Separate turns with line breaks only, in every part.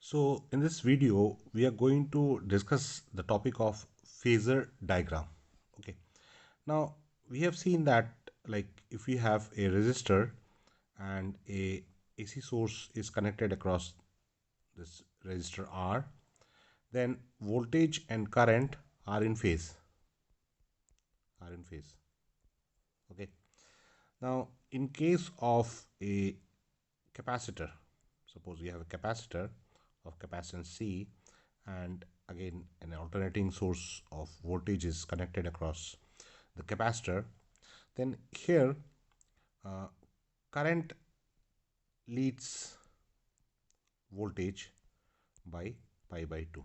So in this video, we are going to discuss the topic of phasor diagram. Okay. Now we have seen that if we have a resistor and a AC source is connected across this resistor R, then voltage and current are in phase. Okay. Now in case of a capacitor, suppose we have a capacitor of capacitance C, and again an alternating source of voltage is connected across the capacitor, then here current leads voltage by pi by 2.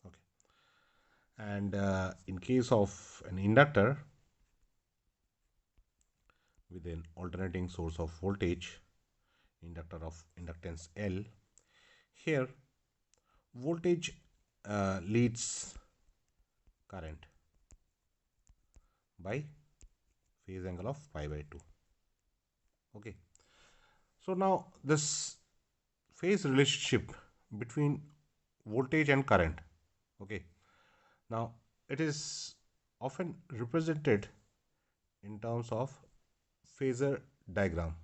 Okay. And in case of an inductor with an alternating source of voltage, inductor of inductance L, here voltage leads current by phase angle of pi by 2. Okay. So now this phase relationship between voltage and current, okay, now it is often represented in terms of phasor diagram.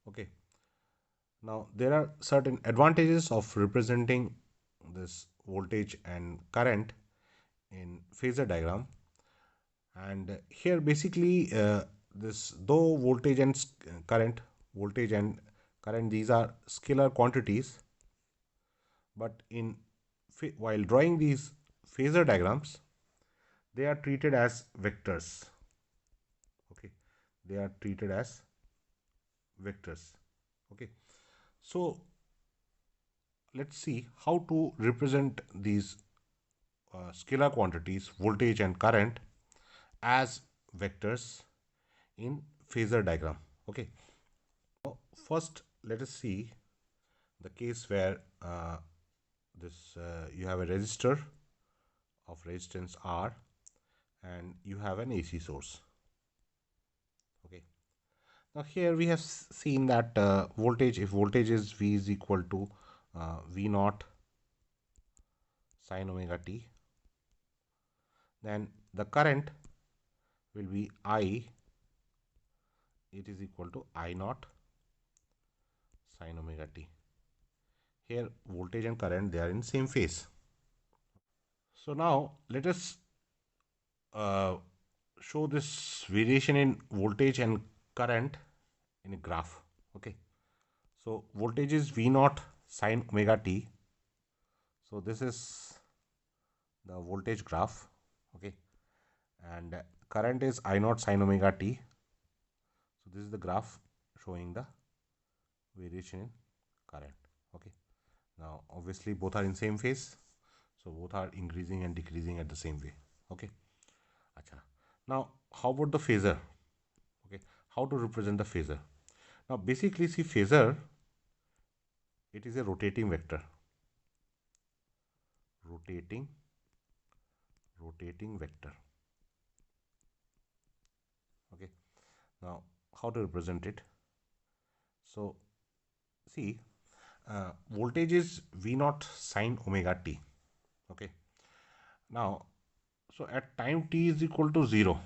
Okay. Now there are certain advantages of representing this voltage and current in phasor diagram, and here basically this though voltage and current, these are scalar quantities, but while drawing these phasor diagrams, they are treated as vectors. Okay, they are treated as vectors. Okay, so let's see how to represent these scalar quantities, voltage and current, as vectors in phasor diagram. Okay, now first let us see the case where you have a resistor of resistance R and you have an AC source. Okay, now here we have seen that if voltage is V is equal to V naught sin omega t, then the current will be I, it is equal to I naught sin omega t. Here voltage and current, they are in same phase. So now let us show this variation in voltage and current in a graph. Okay, so voltage is V naught sin omega t. So this is the voltage graph. Okay, and current is I naught sin omega t. So this is the graph showing the variation in current. Okay, now obviously both are in same phase, so both are increasing and decreasing at the same way. Okay, Achha. Now how about the phasor? Okay, how to represent the phasor? Now basically see, phasor, it is a rotating vector. Rotating vector. Okay, now how to represent it? So see, voltage is V naught sin omega t. Okay, now so at time t is equal to 0,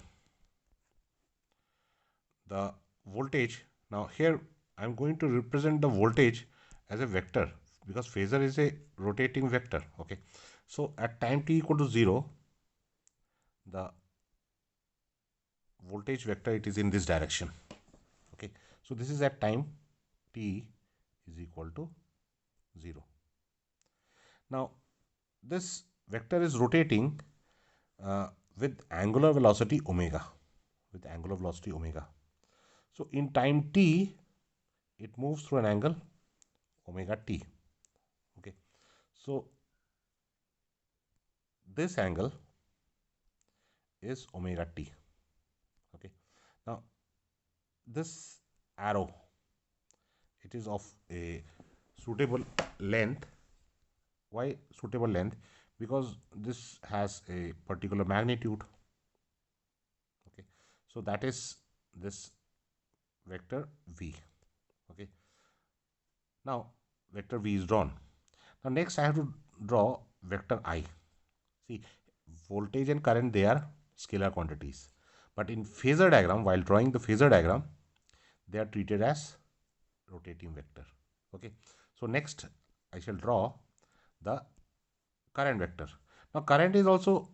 the voltage, now here I am going to represent the voltage as a vector because phasor is a rotating vector. Okay, so at time t equal to 0, the voltage vector, it is in this direction. Okay, so this is at time t is equal to 0. Now this vector is rotating with angular velocity omega, so in time t it moves through an angle omega t. Okay, so this angle is omega t. Okay, now this arrow, it is of a suitable length. Why suitable length? Because this has a particular magnitude. Okay, so that is this vector v. Okay, now vector v is drawn. Now next I have to draw vector I. See, voltage and current, they are scalar quantities. But in phasor diagram, while drawing the phasor diagram, they are treated as rotating vector. Okay. So next I shall draw the current vector. Now current is also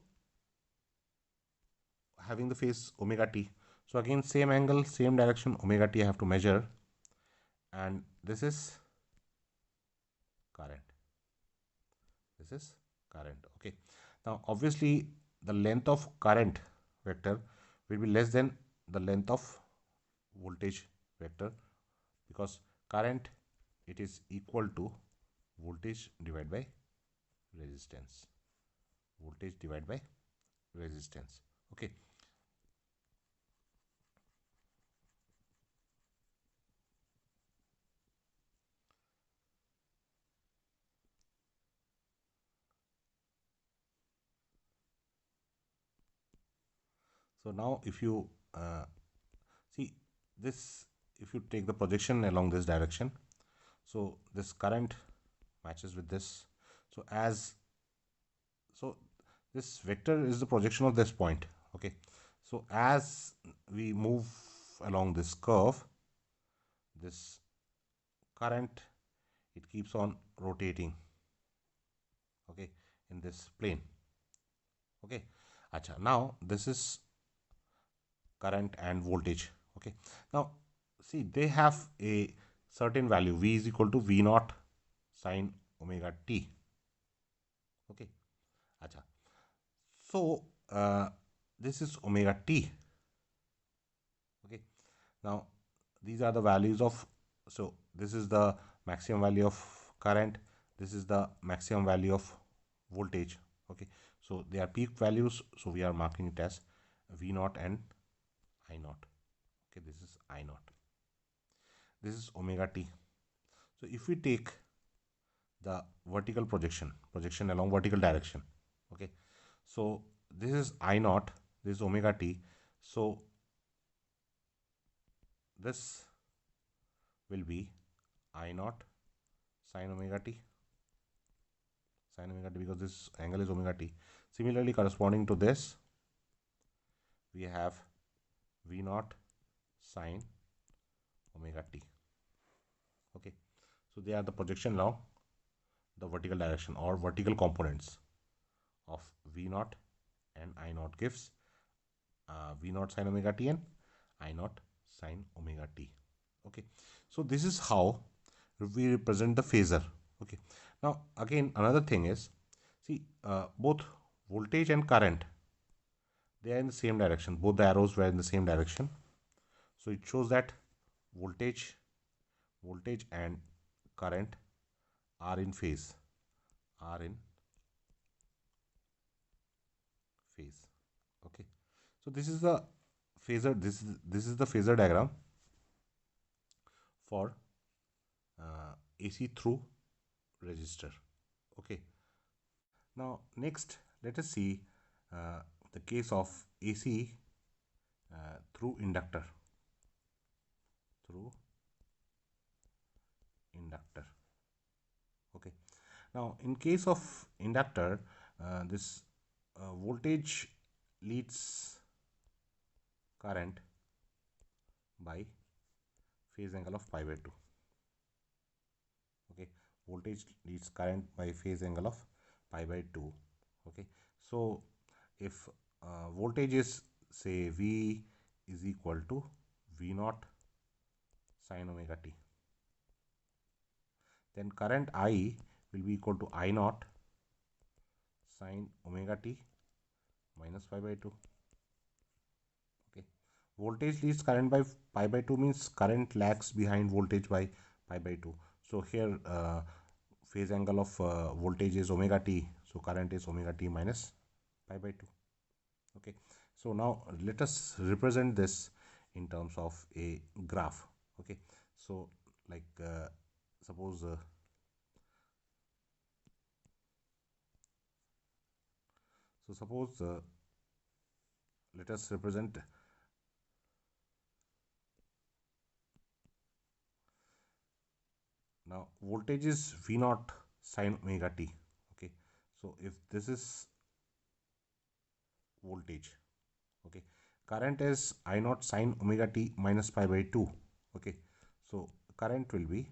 having the phase omega t. So again, same angle, same direction, omega t I have to measure, and this is current. This is current. Okay. Now obviously the length of current vector will be less than the length of voltage vector, because current, it is equal to voltage divided by resistance. Voltage divided by resistance. Okay. So now if you see this, if you take the projection along this direction, so this current matches with this. So this vector is the projection of this point. Okay. So as we move along this curve, this current, it keeps on rotating, okay, in this plane. Okay. Acha, now this is current and voltage. Okay. Now see, they have a certain value, v is equal to v naught sine omega t. Okay. Acha. So this is omega t. Okay. Now these are the values of, so this is the maximum value of current, this is the maximum value of voltage. Okay. So they are peak values, so we are marking it as v naught and I naught. Okay, this is I naught, this is omega t. So if we take the vertical projection along vertical direction, okay, so this is I naught, this is omega t. So this will be I naught sine omega t, because this angle is omega t. Similarly, corresponding to this, we have v naught sine omega t. Okay. So they are the projection along the vertical direction or vertical components of v naught and I naught, gives v naught sine omega t and I naught sine omega t. Okay. So this is how we represent the phasor. Okay. Now again, another thing is, see, both voltage and current, they are in the same direction. Both the arrows were in the same direction. So it shows that voltage and current are in phase. Okay. So this is the phasor. This is the phasor diagram for AC through resistor. Okay. Now next, let us see the case of AC through inductor. Okay. Now in case of inductor, this voltage leads current by phase angle of pi by 2. Okay. Voltage leads current by phase angle of pi by 2. Okay. So if voltage is, say, V is equal to V naught sine omega t, then current I will be equal to I naught sine omega t minus pi by 2. Okay. Voltage leads current by pi by 2 means current lags behind voltage by pi by 2. So here phase angle of voltage is omega t, so current is omega t minus pi by 2. Okay. So now let us represent this in terms of a graph. Okay. So like suppose let us represent now voltage is V naught sine omega t. Okay, so if this is voltage, okay, current is I naught sine omega t minus pi by 2. Okay, so current will be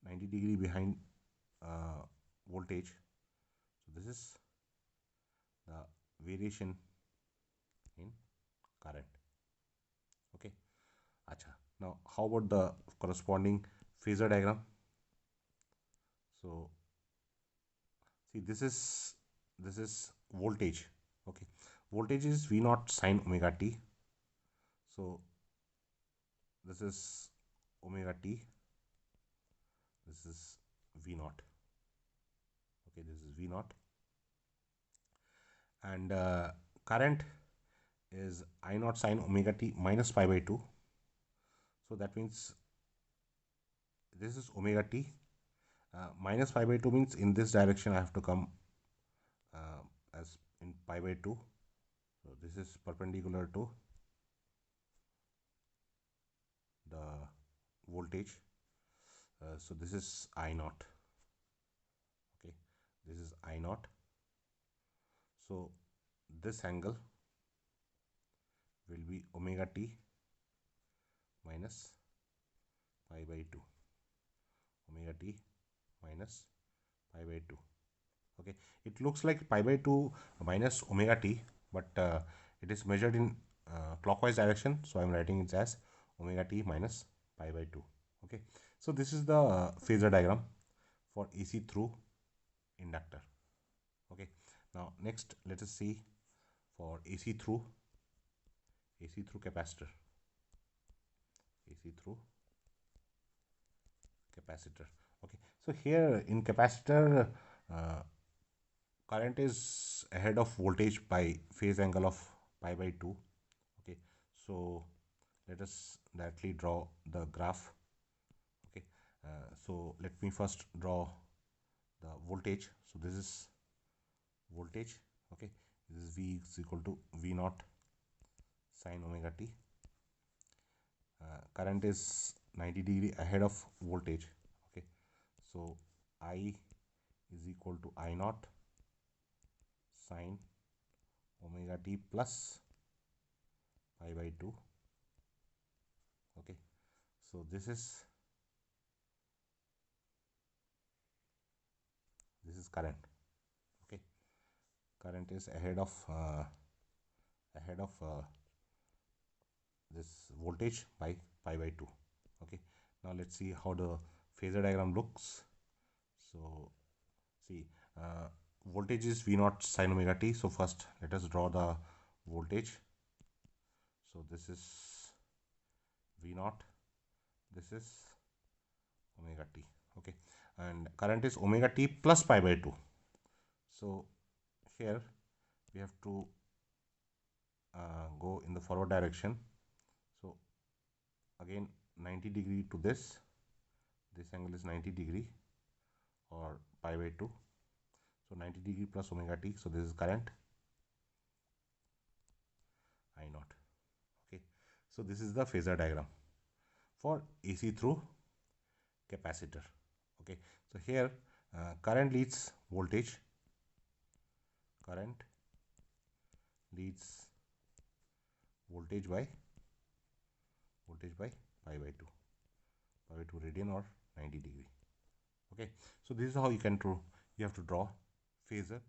90 degree behind voltage. So this is the variation in current. Okay, acha. Now how about the corresponding phasor diagram? So see, this is voltage. Okay, voltage is V naught sine omega t. So this is omega t, this is V naught. Okay, this is V naught, and current is I naught sine omega t minus pi by 2. So that means this is omega t. Minus pi by 2 means in this direction I have to come as in pi by 2. So this is perpendicular to the voltage. So this is I naught. Okay, this is I naught. So this angle will be omega t minus pi by 2. Omega t minus pi by 2. Okay, it looks like pi by 2 minus omega t, but it is measured in clockwise direction, so I'm writing it as omega t minus pi by 2. Okay, so this is the phasor diagram for AC through inductor. Okay, now next let us see for AC through capacitor. AC through capacitor. Okay, so here in capacitor, current is ahead of voltage by phase angle of pi by 2. Okay, so let us directly draw the graph. Okay, so let me first draw the voltage. So this is voltage. Okay, this is V is equal to V naught sine omega t. Current is 90 degree ahead of voltage. Okay, so I is equal to I naught sine omega t plus pi by 2. Okay, so this is current. Okay, current is ahead of this voltage by pi by 2. Okay, now let's see how the phasor diagram looks. So see, voltage is V naught sine omega t. So first let us draw the voltage. So this is V naught, this is omega t. Okay, and current is omega t plus pi by 2. So here we have to go in the forward direction. So again 90 degree to this angle is 90 degree or pi by 2. So 90 degree plus omega t. So this is current I naught. Okay, so this is the phasor diagram for AC through capacitor. Okay, so here current leads voltage, current leads voltage by pi by 2 radian or 90 degree. Okay, so this is how you have to draw phasor